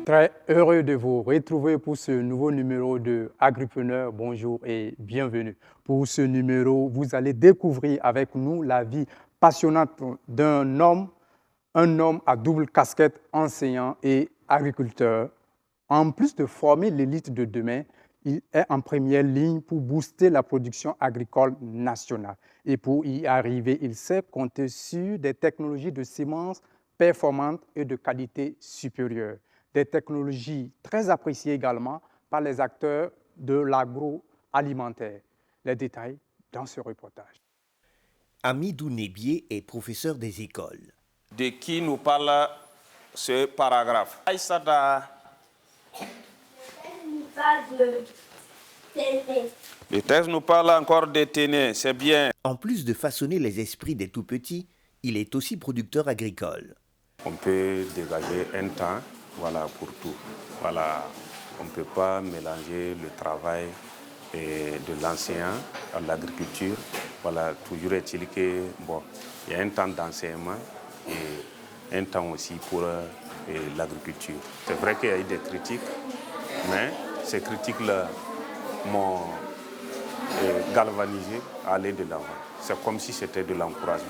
Très heureux de vous retrouver pour ce nouveau numéro de Agripreneur. Bonjour et bienvenue. Pour ce numéro, vous allez découvrir avec nous la vie passionnante d'un homme, un homme à double casquette, enseignant et agriculteur. En plus de former l'élite de demain, il est en première ligne pour booster la production agricole nationale. Et pour y arriver, il sait compter sur des technologies de semences performantes et de qualité supérieure. Des technologies très appréciées également par les acteurs de l'agroalimentaire. Les détails dans ce reportage. Amidou Nebié est professeur des écoles. De qui nous parle ce paragraphe? Aïssata. Le texte nous parle encore de Téné, c'est bien. En plus de façonner les esprits des tout-petits, il est aussi producteur agricole. On peut dégager un temps, voilà, pour tout. Voilà, on ne peut pas mélanger le travail de l'enseignant à l'agriculture. Voilà, toujours est-il que, bon, il y a un temps d'enseignement et un temps aussi pour l'agriculture. C'est vrai qu'il y a eu des critiques, mais ces critiques-là m'ont galvanisé à aller de l'avant. C'est comme si c'était de l'encouragement.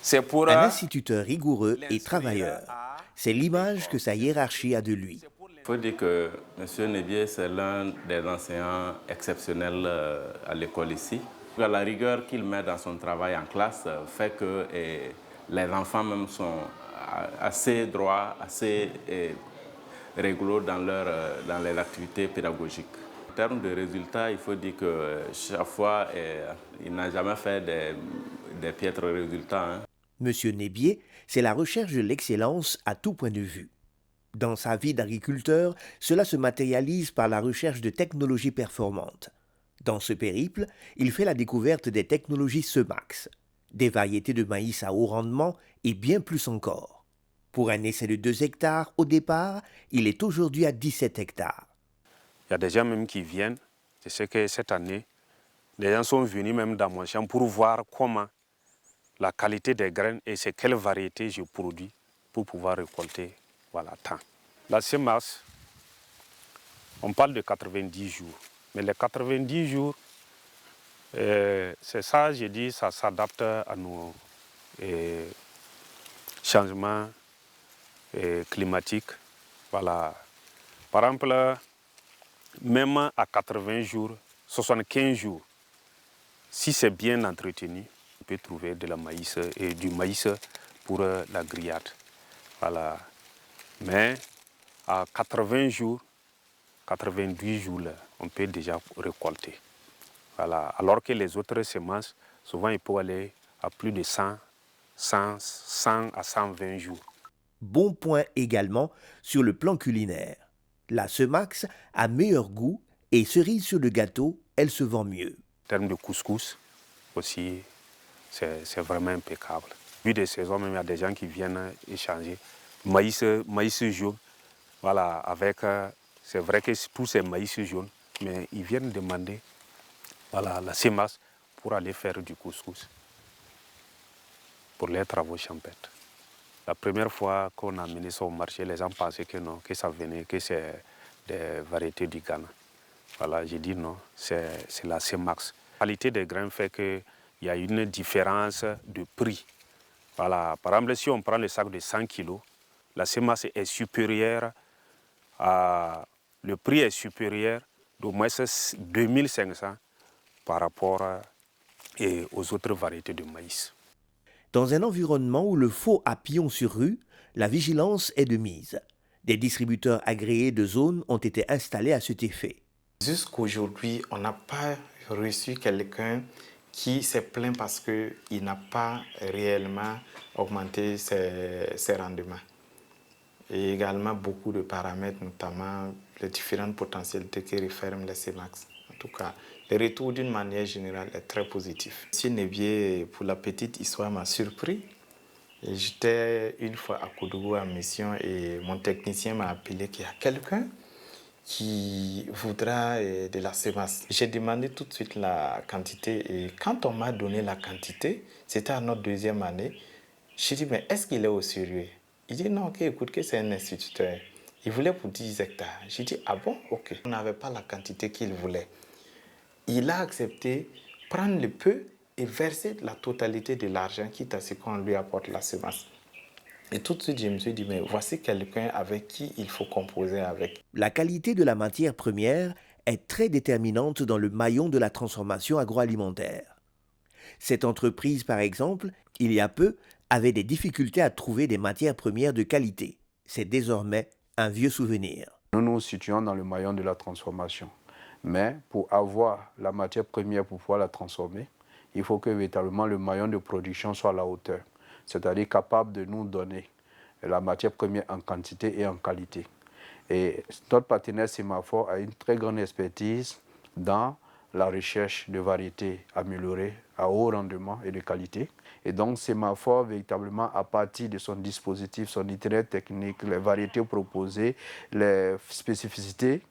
C'est pour un instituteur rigoureux et travailleur. C'est l'image que sa hiérarchie a de lui. Il faut dire que M. Nebié, c'est l'un des enseignants exceptionnels à l'école ici. La rigueur qu'il met dans son travail en classe fait que les enfants même sont assez droits, assez rigoureux dans les activités pédagogiques. En termes de résultats, il faut dire que chaque fois, il n'a jamais fait des piètres résultats. Hein. Monsieur Nebié, c'est la recherche de l'excellence à tout point de vue. Dans sa vie d'agriculteur, cela se matérialise par la recherche de technologies performantes. Dans ce périple, il fait la découverte des technologies SEMAX, des variétés de maïs à haut rendement et bien plus encore. Pour un essai de 2 hectares au départ, il est aujourd'hui à 17 hectares. Il y a des gens même qui viennent. Je sais que cette année, les gens sont venus même dans mon champ pour voir comment la qualité des graines et c'est quelle variété je produis pour pouvoir récolter, voilà, tant. La semence, on parle de 90 jours. Mais les 90 jours, c'est ça, je dis, ça s'adapte à nos changements climatiques. Voilà. Par exemple, même à 80 jours, 75 jours, si c'est bien entretenu, on peut trouver de la maïs et du maïs pour la grillade. Voilà. Mais à 80 jours, 90 jours, là, on peut déjà récolter. Voilà. Alors que les autres semences, souvent, il peut aller à plus de 100 à 120 jours. Bon point également sur le plan culinaire. La SEMAX a meilleur goût et cerise sur le gâteau, elle se vend mieux. En termes de couscous aussi, c'est vraiment impeccable. Vu des saisons, même il y a des gens qui viennent échanger. Maïs jaune, voilà, avec, c'est vrai que tous ces maïs jaunes, mais ils viennent demander, voilà, la SEMAX pour aller faire du couscous, pour les travaux champêtres. La première fois qu'on a amené ça au marché, les gens pensaient que non, que ça venait, que c'est des variétés du Ghana. Voilà, j'ai dit non, c'est la SEMAX. La qualité des grains fait qu'il y a une différence de prix. Voilà, par exemple, si on prend le sac de 100 kg, la SEMAX est supérieure le prix est supérieur d'au moins 2500 par rapport aux autres variétés de maïs. Dans un environnement où le faux a pion sur rue, la vigilance est de mise. Des distributeurs agréés de zones ont été installés à cet effet. Jusqu'aujourd'hui, on n'a pas reçu quelqu'un qui s'est plaint parce qu'il n'a pas réellement augmenté ses rendements. Et également beaucoup de paramètres, notamment les différentes potentialités que referment les SEMAX. En tout cas, le retour d'une manière générale est très positif. M. Nebié, pour la petite histoire, m'a surpris. J'étais une fois à Koudougou en mission et mon technicien m'a appelé qu'il y a quelqu'un qui voudra de la semence. J'ai demandé tout de suite la quantité et quand on m'a donné la quantité, c'était à notre 2e année, j'ai dit mais est-ce qu'il est au sérieux? Il dit non, écoute, que c'est un instituteur. Il voulait pour 10 hectares. J'ai dit, ah bon, ok. On n'avait pas la quantité qu'il voulait. Il a accepté prendre le peu et verser la totalité de l'argent, quitte à ce qu'on lui apporte la semence. Et tout de suite, je me suis dit, mais voici quelqu'un avec qui il faut composer avec. La qualité de la matière première est très déterminante dans le maillon de la transformation agroalimentaire. Cette entreprise, par exemple, il y a peu, avait des difficultés à trouver des matières premières de qualité. C'est désormais un vieux souvenir. Nous nous situons dans le maillon de la transformation. Mais pour avoir la matière première pour pouvoir la transformer, il faut que véritablement le maillon de production soit à la hauteur, c'est-à-dire capable de nous donner la matière première en quantité et en qualité. Et notre partenaire Semafor a une très grande expertise dans la recherche de variétés améliorées à haut rendement et de qualité. Et donc Semafor, véritablement, à partir de son dispositif, son itinéraire technique, les variétés proposées, les spécificités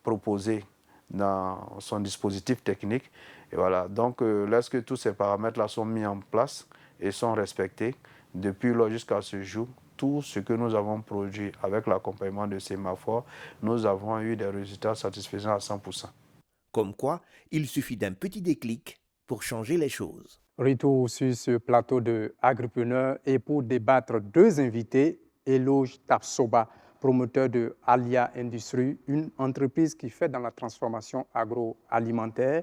proposées dans son dispositif technique. Et voilà. Donc lorsque tous ces paramètres-là sont mis en place et sont respectés, depuis lors jusqu'à ce jour, tout ce que nous avons produit avec l'accompagnement de Semafor, nous avons eu des résultats satisfaisants à 100%. Comme quoi, il suffit d'un petit déclic pour changer les choses. Retour sur ce plateau de Agripreneurs et pour débattre, deux invités, Eloge Tapsoba, promoteur de Alia Industrie, une entreprise qui fait dans la transformation agroalimentaire.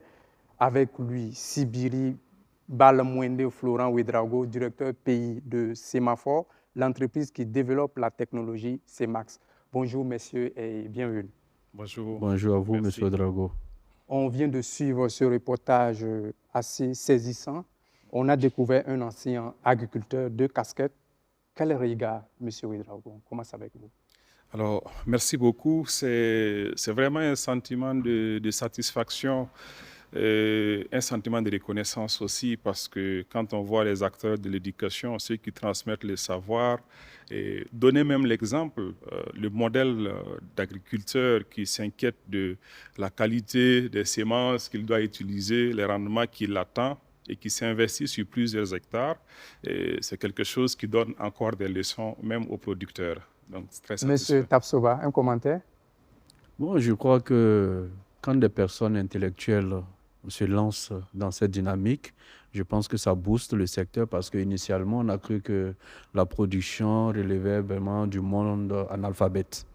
Avec lui, Sibiri Balamwende Florent Ouedraogo, directeur pays de Semafor, l'entreprise qui développe la technologie CEMAX. Bonjour messieurs et bienvenue. Bonjour. Bonjour à vous, Merci. Monsieur Drago. On vient de suivre ce reportage assez saisissant. On a découvert un ancien agriculteur de casquette. Quel regard, Monsieur Ouedraogo? Comment ça va avec vous? Alors, merci beaucoup. C'est vraiment un sentiment de satisfaction, un sentiment de reconnaissance aussi, parce que quand on voit les acteurs de l'éducation, ceux qui transmettent le savoir, et donner même l'exemple, le modèle d'agriculteur qui s'inquiète de la qualité des semences qu'il doit utiliser, les rendements qu'il attend, et qui s'investit sur plusieurs hectares, c'est quelque chose qui donne encore des leçons même aux producteurs. Donc, très satisfait. Monsieur Tapsoba, un commentaire? Bon, je crois que quand des personnes intellectuelles se lancent dans cette dynamique, je pense que ça booste le secteur parce qu'initialement, on a cru que la production relevait vraiment du monde analphabète.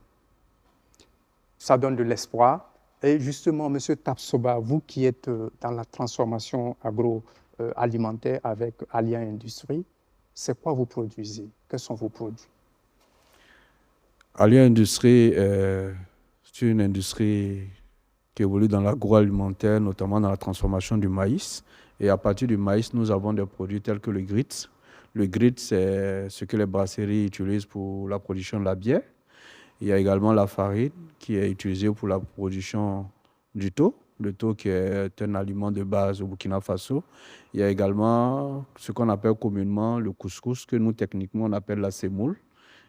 Ça donne de l'espoir. Et justement, Monsieur Tapsoba, vous qui êtes dans la transformation agroalimentaire avec Alia Industrie, c'est quoi vous produisez? Quels sont vos produits? Alia Industrie, c'est une industrie qui évolue dans l'agroalimentaire, notamment dans la transformation du maïs. Et à partir du maïs, nous avons des produits tels que le grit. Le grit, c'est ce que les brasseries utilisent pour la production de la bière. Il y a également la farine qui est utilisée pour la production du thon. Le thon qui est un aliment de base au Burkina Faso. Il y a également ce qu'on appelle communément le couscous, que nous techniquement on appelle la semoule.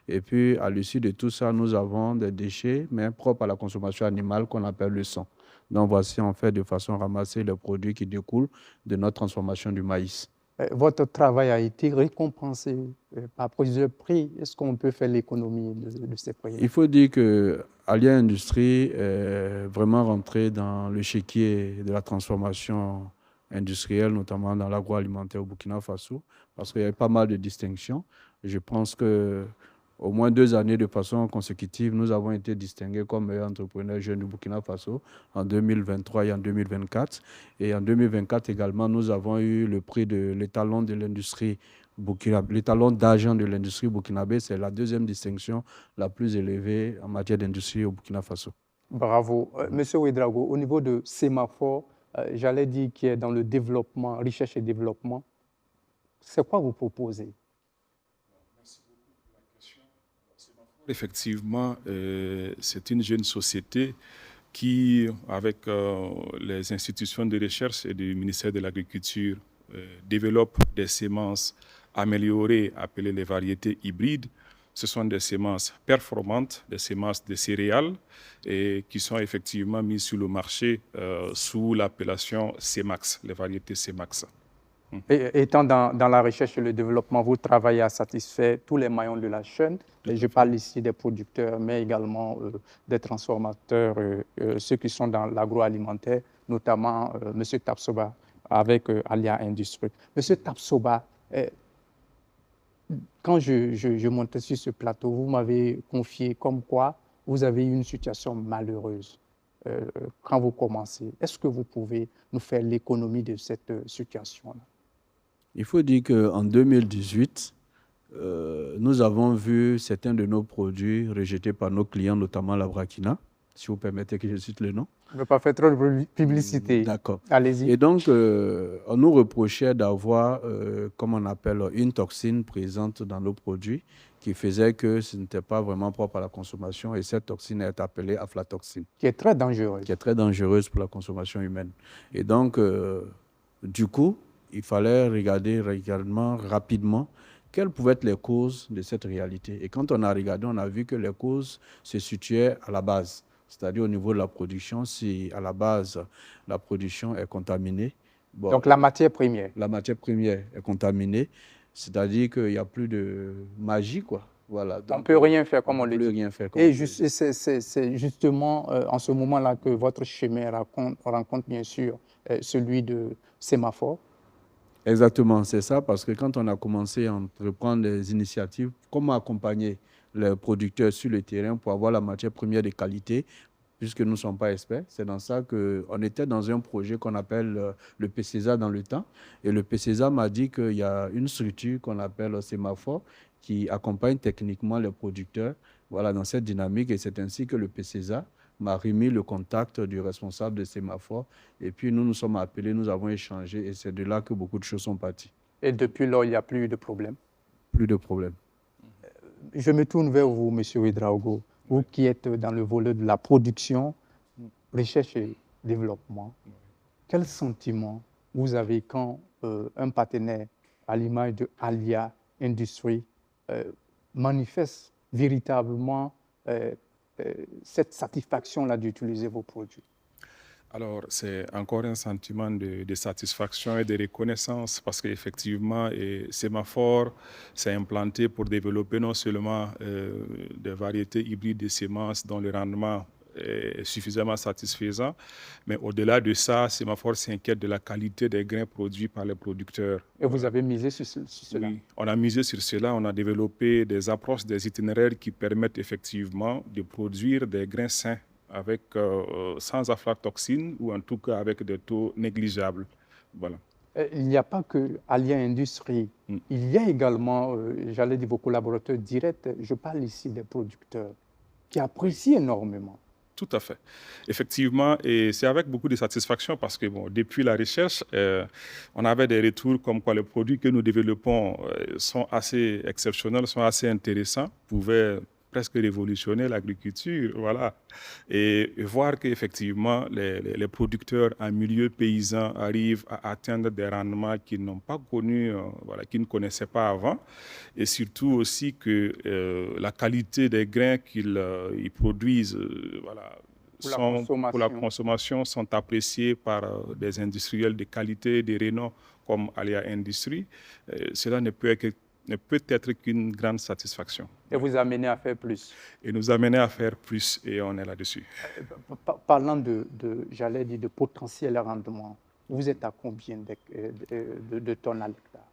Et puis à l'issue de tout ça, nous avons des déchets, mais propres à la consommation animale qu'on appelle le sang. Donc voici en fait de façon ramasser les produits qui découlent de notre transformation du maïs. Votre travail a été récompensé par plusieurs prix. Est-ce qu'on peut faire l'économie de ces prix? Il faut dire que Alia Industrie est vraiment rentré dans le chéquier de la transformation industrielle, notamment dans l'agroalimentaire au Burkina Faso, parce qu'il y a pas mal de distinctions. Je pense qu'au moins 2 années de façon consécutive, nous avons été distingués comme meilleurs entrepreneurs jeunes du Burkina Faso en 2023 et en 2024. Et en 2024 également, nous avons eu le prix de l'étalon de l'industrie burkinabé. L'étalon d'argent de l'industrie burkinabé, c'est la 2e distinction la plus élevée en matière d'industrie au Burkina Faso. Bravo. Monsieur Ouedraogo, au niveau de Semafor, j'allais dire qui est dans le développement, recherche et développement, c'est quoi vous proposez? Effectivement, c'est une jeune société qui, avec les institutions de recherche et du ministère de l'Agriculture, développe des semences améliorées, appelées les variétés hybrides. Ce sont des semences performantes, des semences de céréales, et qui sont effectivement mises sur le marché sous l'appellation CEMAX, les variétés CEMAX. Et étant dans la recherche et le développement, vous travaillez à satisfaire tous les maillons de la chaîne. Je parle ici des producteurs, mais également des transformateurs, ceux qui sont dans l'agroalimentaire, notamment M. Tapsoba avec Alia Industrie. M. Tapsoba, quand je montais sur ce plateau, vous m'avez confié comme quoi vous avez eu une situation malheureuse quand vous commencez. Est-ce que vous pouvez nous faire l'économie de cette situation-là? Il faut dire qu'en 2018, nous avons vu certains de nos produits rejetés par nos clients, notamment la Brakina, si vous permettez que je cite le nom. Je ne veux pas faire trop de publicité. D'accord. Allez-y. Et donc, on nous reprochait d'avoir, comme on appelle, une toxine présente dans nos produits qui faisait que ce n'était pas vraiment propre à la consommation. Et cette toxine est appelée aflatoxine. Qui est très dangereuse. Qui est très dangereuse pour la consommation humaine. Et donc, du coup, il fallait regarder rapidement quelles pouvaient être les causes de cette réalité. Et quand on a regardé, on a vu que les causes se situaient à la base, c'est-à-dire au niveau de la production. Si à la base, la production est contaminée. Bon, donc la matière première. La matière première est contaminée, c'est-à-dire qu'il n'y a plus de magie, quoi. Voilà. On ne peut rien faire comme on le dit. Rien faire et c'est justement en ce moment-là que votre chemin rencontre bien sûr celui de Sémaphore. Exactement, c'est ça, parce que quand on a commencé à entreprendre des initiatives, comment accompagner les producteurs sur le terrain pour avoir la matière première de qualité, puisque nous ne sommes pas experts, c'est dans ça qu'on était dans un projet qu'on appelle le PCESA dans le temps. Et le PCESA m'a dit qu'il y a une structure qu'on appelle Sémaphore qui accompagne techniquement les producteurs, voilà, dans cette dynamique. Et c'est ainsi que le PCESA m'a remis le contact du responsable de Sémaphore. Et puis nous nous sommes appelés, nous avons échangé et c'est de là que beaucoup de choses sont parties. Et depuis lors, il n'y a plus de problème? Plus de problème. Je me tourne vers vous, M. Ouédraogo, vous qui êtes dans le volet de la production, recherche et développement. Quel sentiment vous avez quand un partenaire à l'image de Alia Industrie manifeste véritablement cette satisfaction-là d'utiliser vos produits? Alors, c'est encore un sentiment de satisfaction et de reconnaissance parce qu'effectivement, Sémaphore s'est implanté pour développer non seulement des variétés hybrides de semences dont le rendement est suffisamment satisfaisant, mais au-delà de ça, Sémaphore s'inquiète de la qualité des grains produits par les producteurs. Et vous avez misé sur cela? Oui, on a misé sur cela. On a développé des approches, des itinéraires qui permettent effectivement de produire des grains sains avec, sans aflatoxine ou en tout cas avec des taux négligeables. Voilà. Il n'y a pas que Alia Industrie, il y a également, j'allais dire vos collaborateurs directs, je parle ici des producteurs, qui apprécient énormément. Tout à fait. Effectivement, et c'est avec beaucoup de satisfaction parce que bon, depuis la recherche, on avait des retours comme quoi les produits que nous développons sont assez exceptionnels, sont assez intéressants, pouvaient presque révolutionner l'agriculture, voilà. Et voir qu'effectivement, les producteurs en milieu paysan arrivent à atteindre des rendements qu'ils n'ont pas connus, voilà, qu'ils ne connaissaient pas avant. Et surtout aussi que la qualité des grains qu'ils produisent, voilà, pour la consommation sont appréciés par des industriels de qualité, de renom comme Alia Industrie. Cela ne peut être qu'une grande satisfaction. Et vous amenez à faire plus. Et nous amener à faire plus, et on est là-dessus. Parlant j'allais dire, de potentiel rendement, vous êtes à combien de tonnes à l'hectare?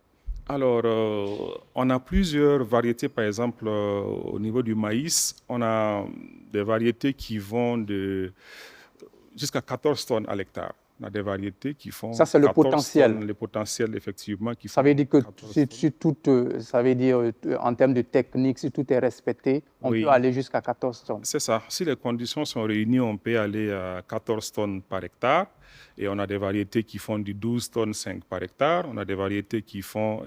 Alors, on a plusieurs variétés. Par exemple, au niveau du maïs, on a des variétés qui vont jusqu'à 14 tonnes à l'hectare. On a des variétés qui font. Ça, c'est le potentiel. Le potentiel, effectivement. Ça veut dire que ça veut dire, en termes de technique, si tout est respecté, on peut aller jusqu'à 14 tonnes. C'est ça. Si les conditions sont réunies, on peut aller à 14 tonnes par hectare. Et on a des variétés qui font du 12 tonnes 5 par hectare. On a des variétés qui font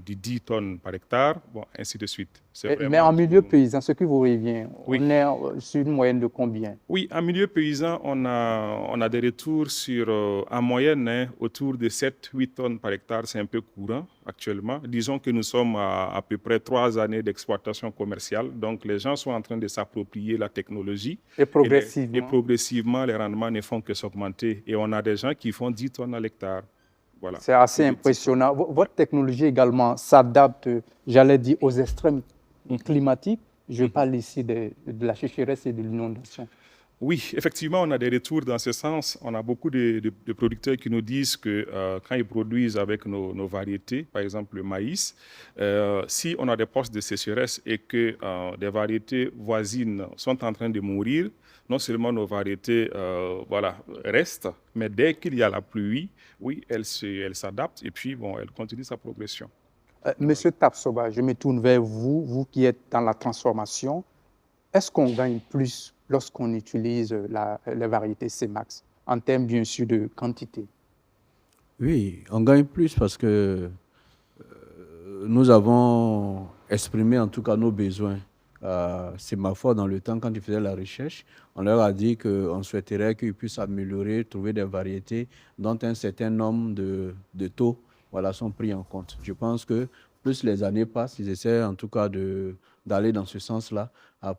du 10 tonnes par hectare, bon, ainsi de suite. Mais en milieu paysan, ce qui vous revient, on est sur une moyenne de combien? Oui, en milieu paysan, on a des retours sur, en moyenne, autour de 7-8 tonnes par hectare. C'est un peu courant actuellement. Disons que nous sommes à peu près 3 années d'exploitation commerciale. Donc, les gens sont en train de s'approprier la technologie. Et progressivement. Et progressivement, les rendements ne font que s'augmenter. Et on a des gens qui font 10 tonnes à l'hectare. Voilà. C'est assez impressionnant. Votre technologie également s'adapte, j'allais dire, aux extrêmes climatiques. Je parle ici de la sécheresse et de l'inondation. Oui, effectivement, on a des retours dans ce sens. On a beaucoup de producteurs qui nous disent que quand ils produisent avec nos variétés, par exemple le maïs, si on a des postes de sécheresse et que des variétés voisines sont en train de mourir, non seulement nos variétés restent, mais dès qu'il y a la pluie, oui, elles s'adaptent et puis bon, elles continuent sa progression. Monsieur Tapsoba, je me tourne vers vous, vous qui êtes dans la transformation. Est-ce qu'on gagne plus lorsqu'on utilise les variétés C-Max, en termes bien sûr de quantité? Oui, on gagne plus parce que nous avons exprimé en tout cas nos besoins. C'est ma foi, dans le temps, quand ils faisaient la recherche, on leur a dit qu'on souhaiterait qu'ils puissent améliorer, trouver des variétés dont un certain nombre de taux sont pris en compte. Je pense que plus les années passent, ils essaient en tout cas d'aller dans ce sens-là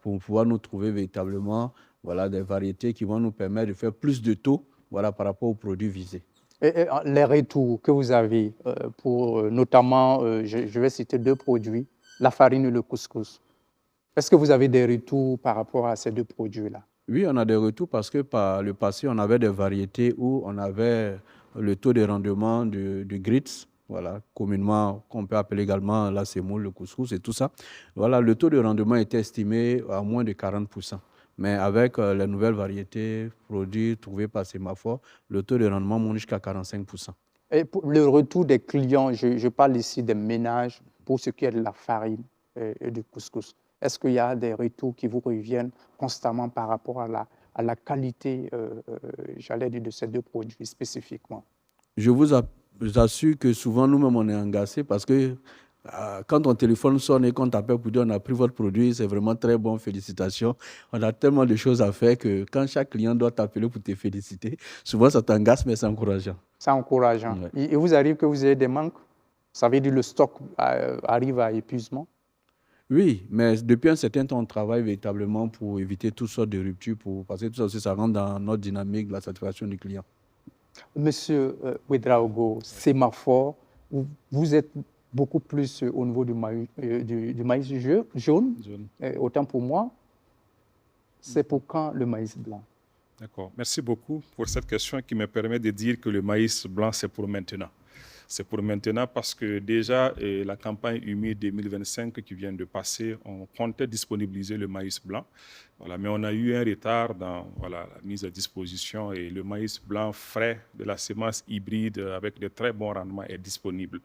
pour pouvoir nous trouver véritablement des variétés qui vont nous permettre de faire plus de taux par rapport aux produits visés. Et les retours que vous avez pour notamment, je vais citer 2 produits, la farine et le couscous. Est-ce que vous avez des retours par rapport à ces 2 produits-là? Oui, on a des retours parce que par le passé, on avait des variétés où on avait le taux de rendement du grits, communément, qu'on peut appeler également la semoule, le couscous et tout ça. Le taux de rendement était estimé à moins de 40%. Mais avec les nouvelles variétés, produits trouvés par Sémaphore, le taux de rendement monte jusqu'à 45%. Et pour le retour des clients, je parle ici des ménages, pour ce qui est de la farine et du couscous. Est-ce qu'il y a des retours qui vous reviennent constamment par rapport à la qualité, j'allais dire, de ces 2 produits spécifiquement? Je vous assure que souvent, nous-mêmes, on est engagés parce que quand ton téléphone sonne et qu'on t'appelle pour dire on a pris votre produit, c'est vraiment très bon, félicitations. On a tellement de choses à faire que quand chaque client doit t'appeler pour te féliciter, souvent ça t'engage, mais c'est encourageant. C'est encourageant. Ouais. Et vous arrive que vous ayez des manques? Ça veut dire le stock arrive à épuisement? Oui, mais depuis un certain temps, on travaille véritablement pour éviter toutes sortes de ruptures, parce que tout ça aussi, ça rentre dans notre dynamique de la satisfaction du client. Monsieur Ouedraogo, Sémaphore, vous êtes beaucoup plus au niveau du maïs jaune. Autant pour moi, c'est pour quand le maïs blanc? D'accord. Merci beaucoup pour cette question qui me permet de dire que le maïs blanc, c'est pour maintenant. C'est pour maintenant parce que déjà, la campagne humide 2025 qui vient de passer, on comptait disponibiliser le maïs blanc. Mais on a eu un retard dans la mise à disposition et le maïs blanc frais de la semence hybride avec de très bons rendements est disponible.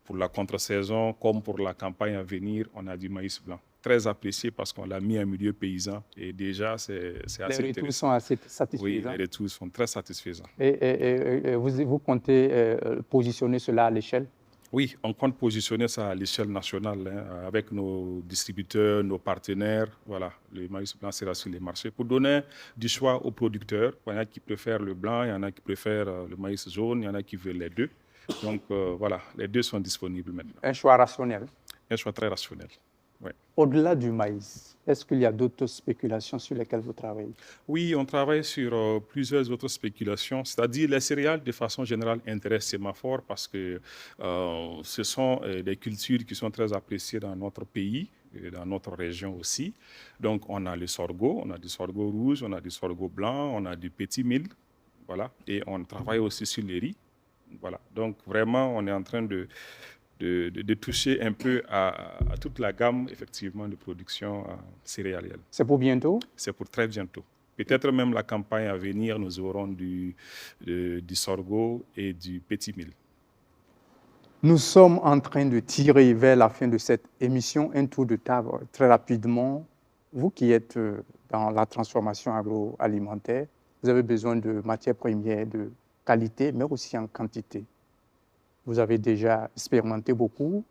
Pour la contre-saison comme pour la campagne à venir, on a du maïs blanc. Très apprécié parce qu'on l'a mis en milieu paysan et déjà, c'est assez intéressant. Les retours sont assez satisfaisants. Oui, les retours sont très satisfaisants. Et vous comptez positionner cela à l'échelle? Oui, on compte positionner ça à l'échelle nationale avec nos distributeurs, nos partenaires. Le maïs blanc sera sur les marchés pour donner du choix aux producteurs. Il y en a qui préfèrent le blanc, il y en a qui préfèrent le maïs jaune, il y en a qui veulent les 2. Donc les 2 sont disponibles maintenant. Un choix rationnel? Un choix très rationnel, oui. Au-delà du maïs, est-ce qu'il y a d'autres spéculations sur lesquelles vous travaillez? Oui, on travaille sur plusieurs autres spéculations, c'est-à-dire les céréales de façon générale intéressent Sémaphore parce que ce sont des cultures qui sont très appréciées dans notre pays, et dans notre région aussi. Donc on a le sorgho, on a du sorgho rouge, on a du sorgho blanc, on a du petit mil, et on travaille aussi sur les riz. Donc vraiment, on est en train de toucher un peu à toute la gamme, effectivement, de production céréalière. C'est pour bientôt? C'est pour très bientôt. Peut-être même la campagne à venir, nous aurons du sorgho et du petit mil. Nous sommes en train de tirer vers la fin de cette émission un tour de table très rapidement. Vous qui êtes dans la transformation agroalimentaire, vous avez besoin de matières premières de qualité, mais aussi en quantité. Vous avez déjà expérimenté beaucoup.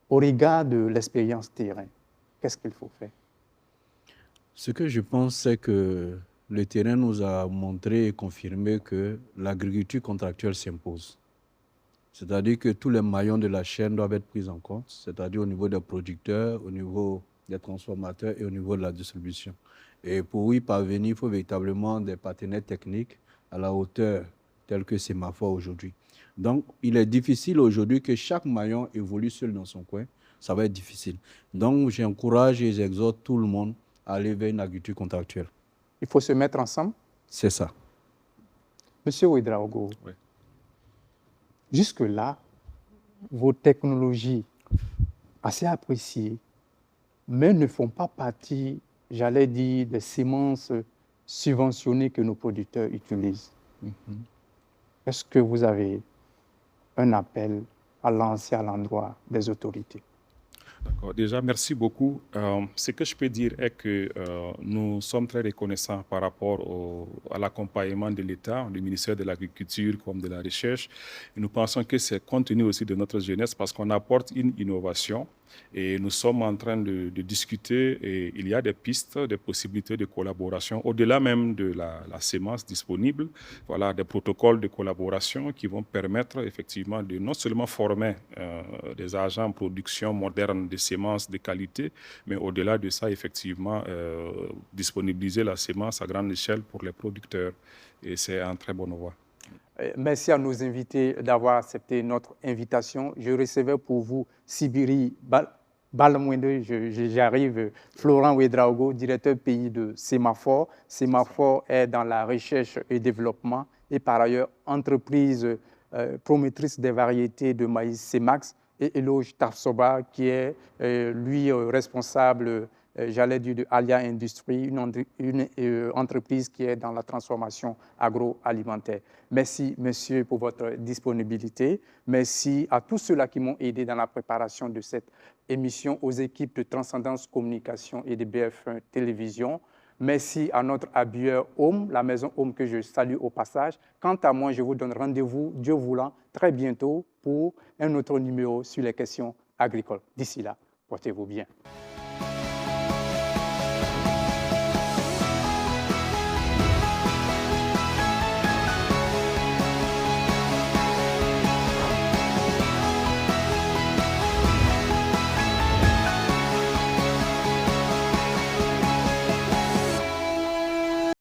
Au regard de l'expérience terrain, qu'est-ce qu'il faut faire? Ce que je pense, c'est que le terrain nous a montré et confirmé que l'agriculture contractuelle s'impose. C'est-à-dire que tous les maillons de la chaîne doivent être pris en compte, c'est-à-dire au niveau des producteurs, au niveau des transformateurs et au niveau de la distribution. Et pour y parvenir, il faut véritablement des partenaires techniques à la hauteur tel que Sémaphore aujourd'hui. Donc, il est difficile aujourd'hui que chaque maillon évolue seul dans son coin. Ça va être difficile. Donc, j'encourage et j'exhorte tout le monde à aller vers une agriculture contractuelle. Il faut se mettre ensemble. C'est ça. Monsieur Ouedraogo, Oui. Jusque-là, vos technologies assez appréciées, mais ne font pas partie, j'allais dire, des semences subventionnées que nos producteurs utilisent. Est-ce que vous avez un appel à lancer à l'endroit des autorités? D'accord. Déjà, merci beaucoup. Ce que je peux dire est que nous sommes très reconnaissants par rapport à l'accompagnement de l'État, du ministère de l'Agriculture comme de la Recherche. Et nous pensons que c'est compte tenu aussi de notre jeunesse parce qu'on apporte une innovation et nous sommes en train de discuter et il y a des pistes, des possibilités de collaboration au-delà même de la sémence disponible. Voilà, des protocoles de collaboration qui vont permettre effectivement de non seulement former des agents en production moderne de sémences de qualité, mais au-delà de ça, effectivement, disponibiliser la sémence à grande échelle pour les producteurs. Et c'est un très bon voie. Merci à nos invités d'avoir accepté notre invitation. Je recevais pour vous Sibiri Balamwende, j'arrive, Florent Ouedraogo, directeur pays de Sémaphore. Sémaphore est dans la recherche et développement et par ailleurs entreprise promotrice des variétés de maïs Sémax, et Eloge Tafsoba qui est lui responsable j'allais dire de Alia Industries, une entreprise qui est dans la transformation agroalimentaire. Merci, monsieur, pour votre disponibilité. Merci à tous ceux-là qui m'ont aidé dans la préparation de cette émission, aux équipes de Transcendance Communication et de BF1 Télévision. Merci à notre habilleur Home, la maison Home que je salue au passage. Quant à moi, je vous donne rendez-vous, Dieu voulant, très bientôt pour un autre numéro sur les questions agricoles. D'ici là, portez-vous bien.